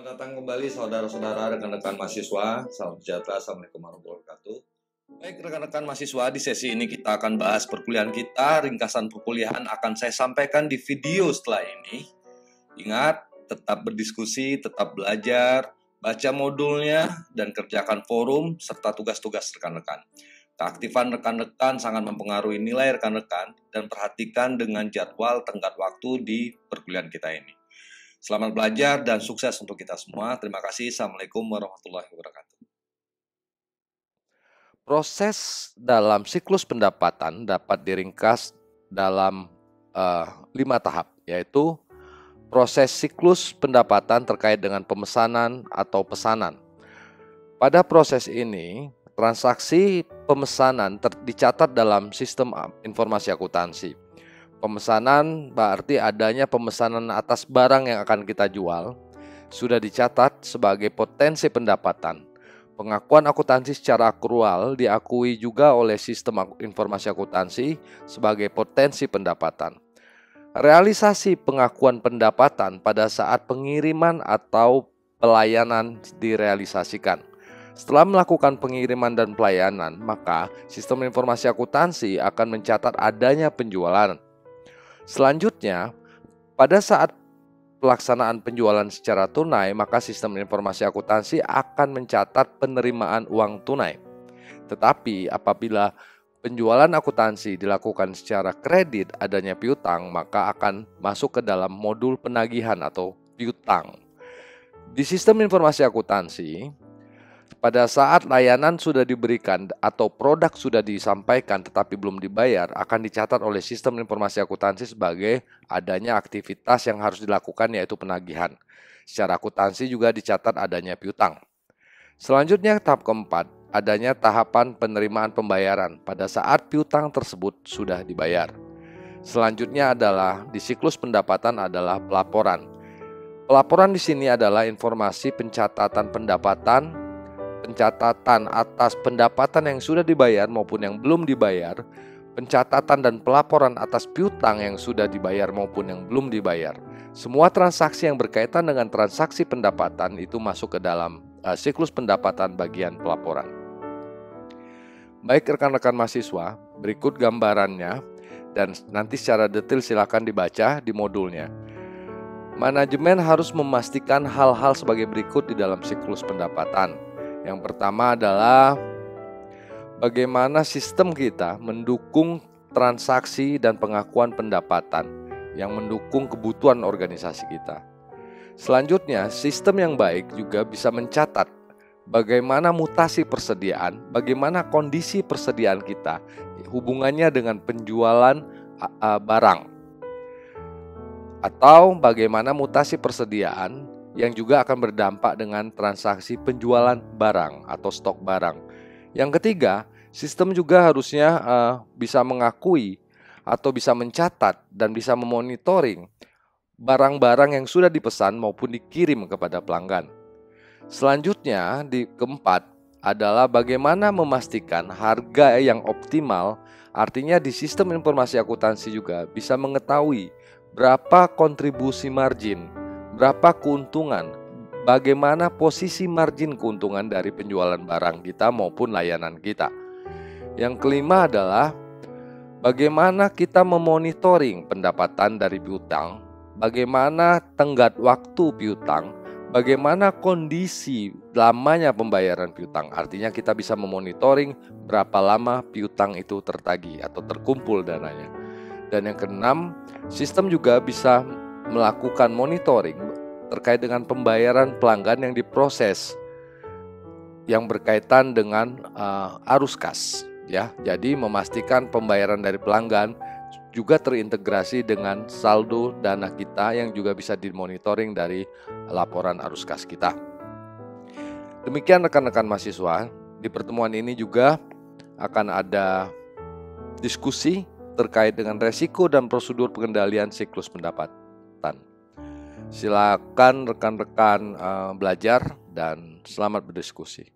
Selamat datang kembali saudara-saudara, rekan-rekan mahasiswa. Salam sejahtera, Assalamualaikum warahmatullahi wabarakatuh. Baik rekan-rekan mahasiswa, di sesi ini kita akan bahas perkuliahan kita. Ringkasan perkuliahan akan saya sampaikan di video setelah ini. Ingat, tetap berdiskusi, tetap belajar, baca modulnya, dan kerjakan forum serta tugas-tugas rekan-rekan. Keaktifan rekan-rekan sangat mempengaruhi nilai rekan-rekan dan perhatikan dengan jadwal tenggat waktu di perkuliahan kita ini. Selamat belajar dan sukses untuk kita semua. Terima kasih. Assalamualaikum warahmatullahi wabarakatuh. Proses dalam siklus pendapatan dapat diringkas dalam 5 tahap, yaitu proses siklus pendapatan terkait dengan pemesanan atau pesanan. Pada proses ini, transaksi pemesanan dicatat dalam sistem informasi akuntansi. Pemesanan berarti adanya pemesanan atas barang yang akan kita jual sudah dicatat sebagai potensi pendapatan. Pengakuan akuntansi secara akrual diakui juga oleh sistem informasi akuntansi sebagai potensi pendapatan. Realisasi pengakuan pendapatan pada saat pengiriman atau pelayanan direalisasikan. Setelah melakukan pengiriman dan pelayanan, maka sistem informasi akuntansi akan mencatat adanya penjualan. Selanjutnya, pada saat pelaksanaan penjualan secara tunai, maka sistem informasi akuntansi akan mencatat penerimaan uang tunai. Tetapi apabila penjualan akuntansi dilakukan secara kredit adanya piutang, maka akan masuk ke dalam modul penagihan atau piutang. Di sistem informasi akuntansi, pada saat layanan sudah diberikan atau produk sudah disampaikan tetapi belum dibayar, akan dicatat oleh sistem informasi akuntansi sebagai adanya aktivitas yang harus dilakukan, yaitu penagihan. Secara akuntansi juga dicatat adanya piutang. Selanjutnya tahap keempat, adanya tahapan penerimaan pembayaran pada saat piutang tersebut sudah dibayar. Selanjutnya adalah di siklus pendapatan adalah pelaporan. Pelaporan di sini adalah informasi pencatatan pendapatan, pencatatan atas pendapatan yang sudah dibayar maupun yang belum dibayar, pencatatan dan pelaporan atas piutang yang sudah dibayar maupun yang belum dibayar. Semua transaksi yang berkaitan dengan transaksi pendapatan itu masuk ke dalam siklus pendapatan bagian pelaporan. Baik rekan-rekan mahasiswa, berikut gambarannya dan nanti secara detail silakan dibaca di modulnya. Manajemen harus memastikan hal-hal sebagai berikut di dalam siklus pendapatan. Yang pertama adalah bagaimana sistem kita mendukung transaksi dan pengakuan pendapatan yang mendukung kebutuhan organisasi kita. Selanjutnya, sistem yang baik juga bisa mencatat bagaimana mutasi persediaan, bagaimana kondisi persediaan kita, hubungannya dengan penjualan barang, atau bagaimana mutasi persediaan yang juga akan berdampak dengan transaksi penjualan barang atau stok barang. Yang ketiga, sistem juga harusnya bisa mengakui atau bisa mencatat dan bisa memonitoring barang-barang yang sudah dipesan maupun dikirim kepada pelanggan. Selanjutnya, di keempat adalah bagaimana memastikan harga yang optimal, artinya di sistem informasi akuntansi juga bisa mengetahui berapa kontribusi margin, berapa keuntungan, bagaimana posisi margin keuntungan dari penjualan barang kita maupun layanan kita. Yang kelima adalah bagaimana kita memonitoring pendapatan dari piutang, bagaimana tenggat waktu piutang, bagaimana kondisi lamanya pembayaran piutang. Artinya kita bisa memonitoring berapa lama piutang itu tertagih atau terkumpul dananya. Dan yang keenam, sistem juga bisa melakukan monitoring terkait dengan pembayaran pelanggan yang diproses yang berkaitan dengan arus kas, ya. Jadi memastikan pembayaran dari pelanggan juga terintegrasi dengan saldo dana kita yang juga bisa dimonitoring dari laporan arus kas kita. Demikian rekan-rekan mahasiswa, di pertemuan ini juga akan ada diskusi terkait dengan resiko dan prosedur pengendalian siklus pendapatan. Silakan rekan-rekan belajar dan selamat berdiskusi.